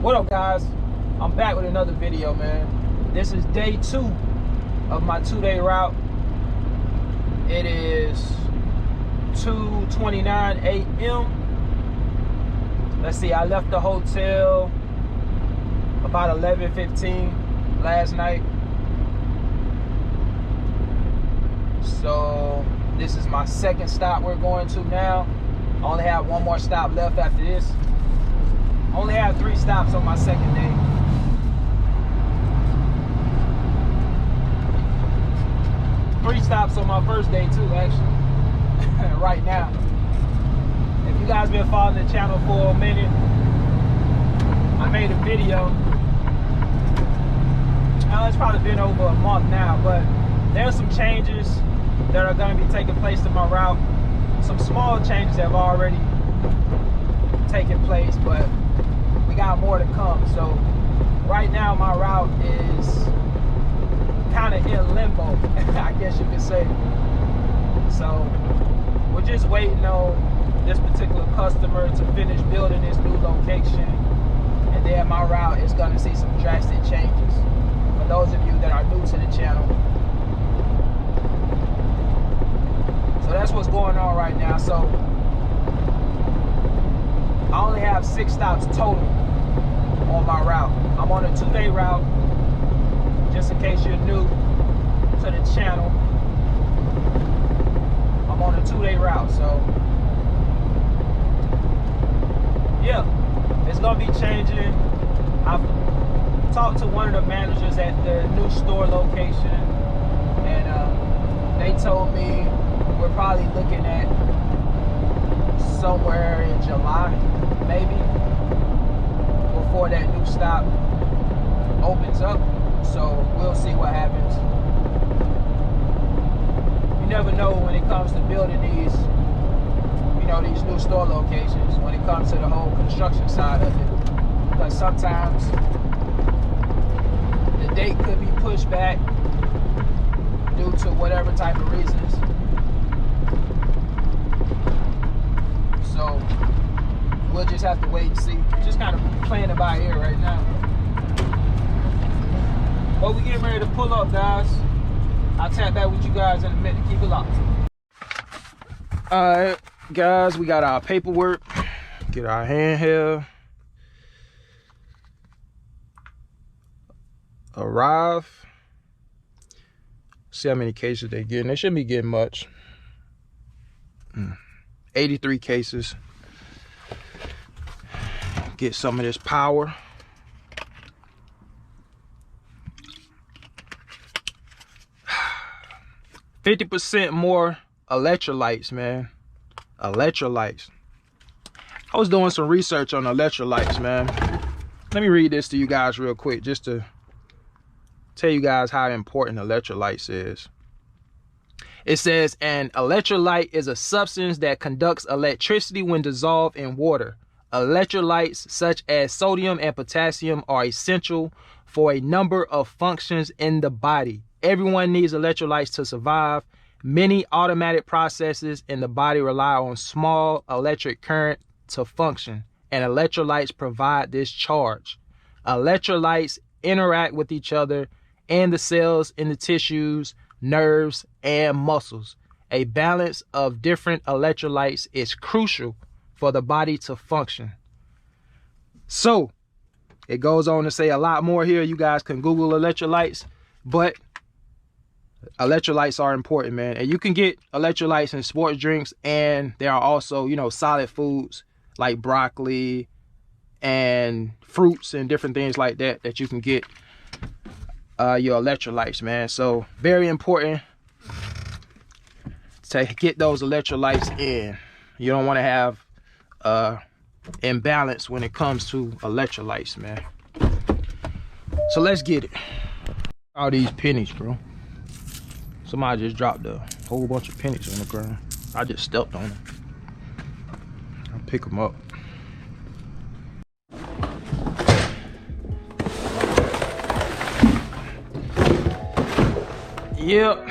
What up, guys? I'm back with another video, man. This is day 2 of my 2-day route. It is 2:29 a.m. Let's see, I left the hotel about 11:15 last night. So this is my second stop we're going to now. I only have one more stop left after this. I only have 3 stops on my second day. Three stops on my first day too, actually. Right now. If you guys been following the channel for a minute, I made a video. It's probably been over a month now, but there's some changes that are going to be taking place to my route. Some small changes have already taken place, but we got more to come. So right now my route is kind of in limbo, I guess you could say. So we're just waiting on this particular customer to finish building this new location, and then my route is going to see some drastic changes. For those of you that are new to the channel, so that's what's going on right now. So I only have 6 stops total on my route. I'm on a 2-day route, just in case you're new to the channel. I'm on a 2-day route, so yeah, it's gonna be changing. I've talked to one of the managers at the new store location, and they told me we're probably looking at somewhere in July, maybe, before that new stop opens up. So we'll see what happens. You never know when it comes to building these, these new store locations, when it comes to the whole construction side of it. Because sometimes the date could be pushed back due to whatever type of reasons. So we'll just have to wait and see. Just kind of playing it by ear right now. But we getting ready to pull up, guys. I'll tap back with you guys in a minute. Keep it locked. Alright, guys, we got our paperwork. Get our handheld. Arrive. See how many cases they're getting. They shouldn't be getting much. 83 cases. Get some of this power. %50 more electrolytes, man. Electrolytes. I was doing some research on electrolytes, man. Let me read this to you guys real quick, just to tell you guys how important electrolytes is. It says, an electrolyte is a substance that conducts electricity when dissolved in water. Electrolytes such as sodium and potassium are essential for a number of functions in the body. Everyone needs electrolytes to survive. Many automatic processes in the body rely on small electric current to function, and electrolytes provide this charge. Electrolytes interact with each other and the cells in the tissues, nerves, and muscles. A balance of different electrolytes is crucial for the body to function. So it goes on to say a lot more here. You guys can Google electrolytes, but electrolytes are important, man. And you can get electrolytes in sports drinks, and there are also, solid foods like broccoli and fruits and different things like that you can get your electrolytes, man. So very important to get those electrolytes in. You don't want to have imbalance when it comes to electrolytes, man. So let's get it. All these pennies, bro. Somebody just dropped a whole bunch of pennies on the ground. I just stepped on them. I'll pick them up. Yep.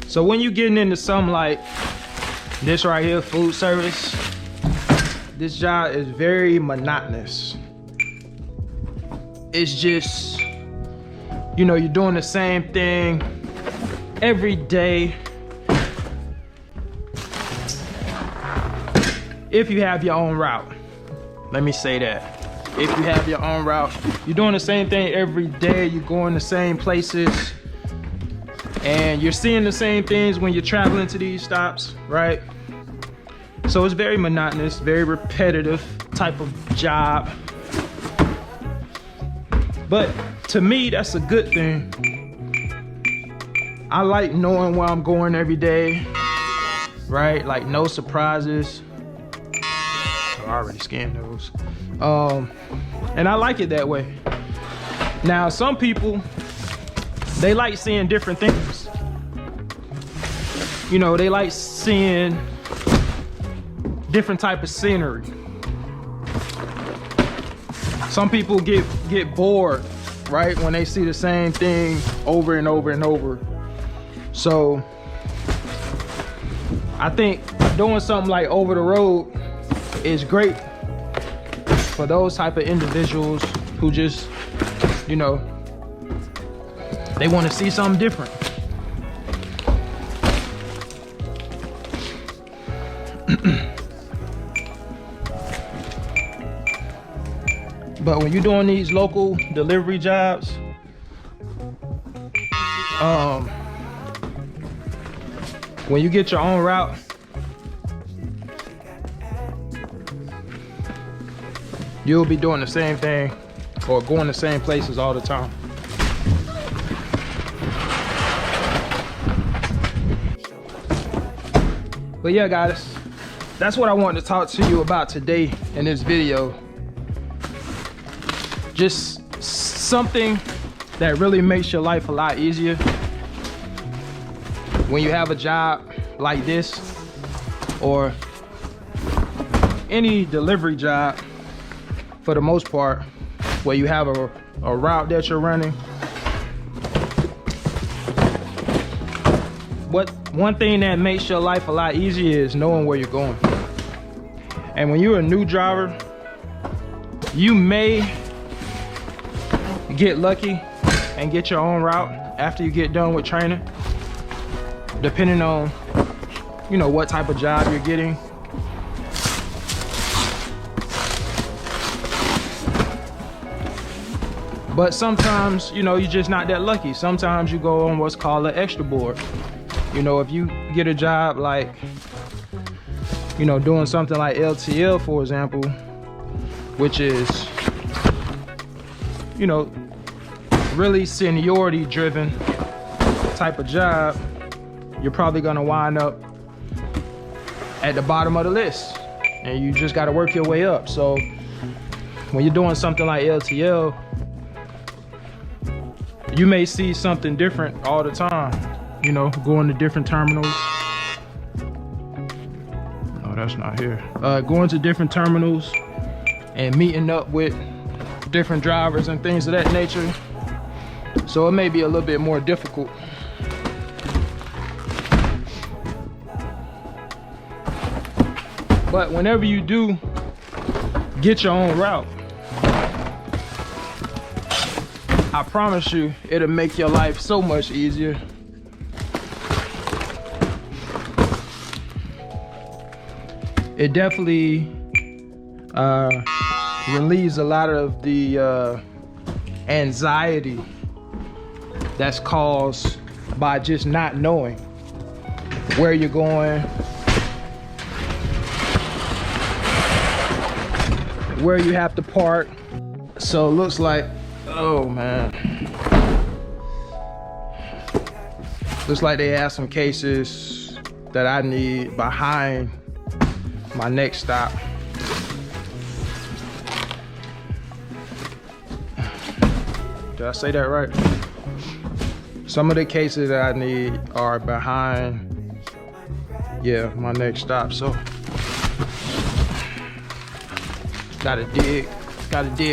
So when you're getting into something like this right here, food service, this job is very monotonous. it's just, you know, you're doing the same thing every day. If you have your own route, let me say that. If you have your own route, you're doing the same thing every day, you're going the same places, and you're seeing the same things when you're traveling to these stops, right? So it's very monotonous, very repetitive type of job. But to me, that's a good thing. I like knowing where I'm going every day, right? Like no surprises. I already scanned those. And I like it that way. Now, some people, they like seeing different things. You know, they like seeing different type of scenery. Some people get bored, right, when they see the same thing over and over and over. So I think doing something like over the road is great for those type of individuals who just, you know, they want to see something different. But when you're doing these local delivery jobs, when you get your own route, you'll be doing the same thing or going the same places all the time. But yeah, guys, that's what I wanted to talk to you about today in this video. Just something that really makes your life a lot easier when you have a job like this or any delivery job, for the most part, where you have a route that you're running. One thing that makes your life a lot easier is knowing where you're going. And when you're a new driver, you may get lucky and get your own route after you get done with training, depending on, you know, what type of job you're getting. But sometimes, you know, you're just not that lucky. Sometimes you go on what's called an extra board. You know, if you get a job like, you know, doing something like LTL, for example, which is, you know, really seniority driven type of job, you're probably gonna wind up at the bottom of the list and you just gotta work your way up. So when you're doing something like LTL, you may see something different all the time, you know, going to different terminals. No, that's not here. Going to different terminals and meeting up with different drivers and things of that nature. So it may be a little bit more difficult. But whenever you do get your own route, I promise you, it'll make your life so much easier. It definitely relieves a lot of the anxiety that's caused by just not knowing where you're going, where you have to park. So it looks like, oh man, looks like they have some cases that I need behind my next stop. Did I say that right? Some of the cases that I need are behind, yeah, my next stop. So gotta dig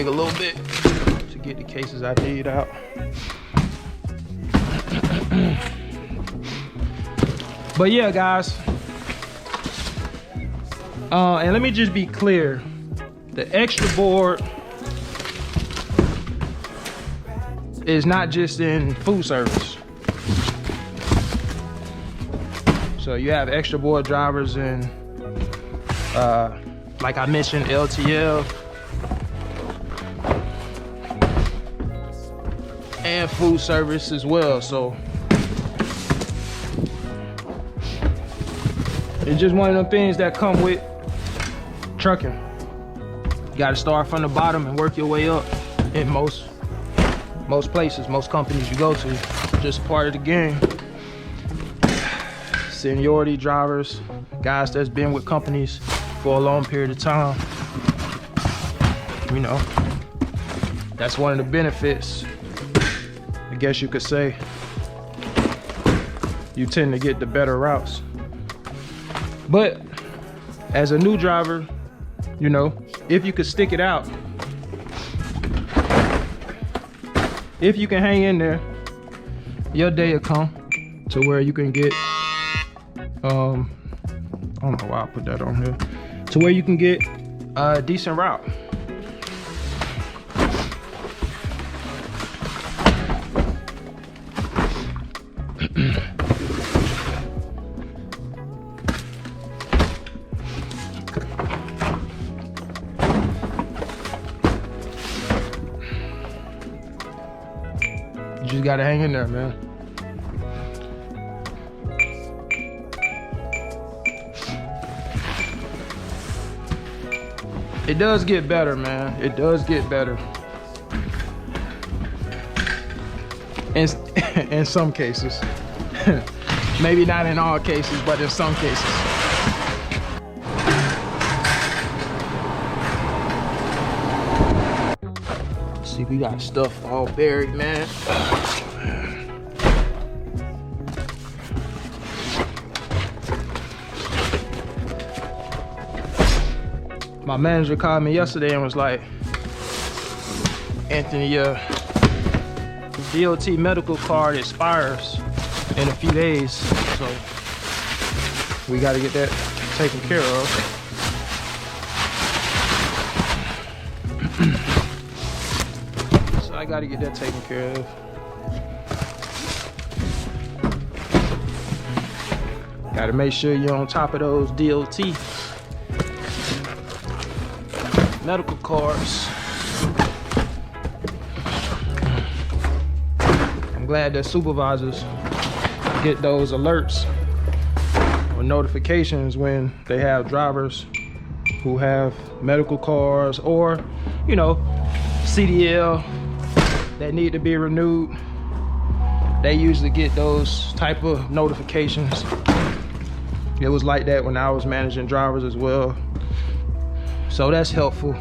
a little bit to get the cases I need out. But yeah, guys, and let me just be clear, the extra board is not just in food service. So you have extra board drivers in, like I mentioned, LTL and food service as well. So it's just one of them things that come with trucking. You got to start from the bottom and work your way up in most places, most companies you go to. Just part of the game. Seniority drivers, guys that's been with companies for a long period of time. You know, that's one of the benefits, I guess you could say. You tend to get the better routes. But as a new driver, you know, if you could stick it out, if you can hang in there, your day will come to where you can get, I don't know why I put that on here, to where you can get a decent route. You just gotta hang in there, man. It does get better, man. It does get better. In some cases. Maybe not in all cases, but in some cases. See, we got stuff all buried, man. My manager called me yesterday and was like, Anthony, your DOT medical card expires in a few days, so we got to get that taken care of. So I got to get that taken care of. Got to make sure you're on top of those DOT medical cards. I'm glad that supervisors get those alerts or notifications when they have drivers who have medical cards or, you know, CDL that need to be renewed. They usually get those type of notifications. It was like that when I was managing drivers as well. So that's helpful.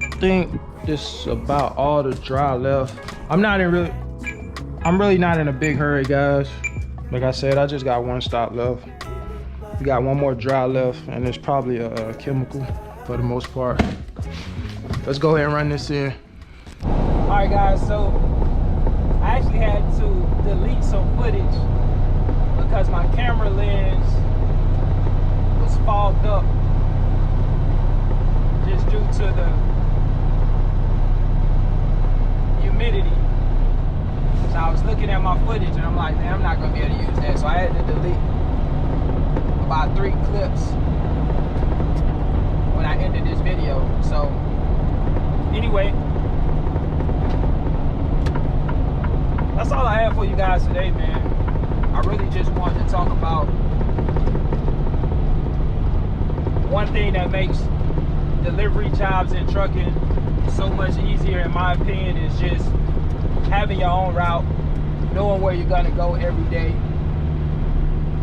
I think this is about all the dry left. I'm really not in a big hurry, guys. Like I said, I just got one stop left. We got one more dry left, and it's probably a chemical for the most part. Let's go ahead and run this in. All right, guys, so I actually had to delete some footage because my camera lens was fogged up just due to the humidity. So I was looking at my footage and I'm like, man, I'm not gonna be able to use that. So I had to delete about 3 clips when I ended this video. So anyway, that's all I have for you guys today, man. I really just wanted to talk about one thing that makes delivery jobs and trucking so much easier, in my opinion, is just having your own route, knowing where you're gonna go every day,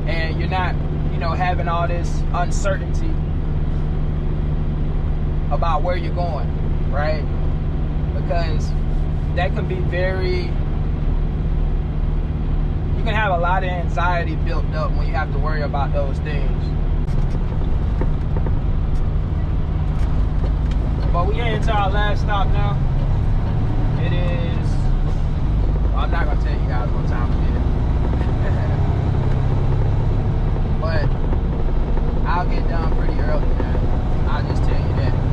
and you're not, you know, having all this uncertainty about where you're going, right? Because that can be very, you can have a lot of anxiety built up when you have to worry about those things. But we get into our last stop now. It is, I I'm not gonna tell you guys what time it is. But I'll get done pretty early, man. I'll just tell you that.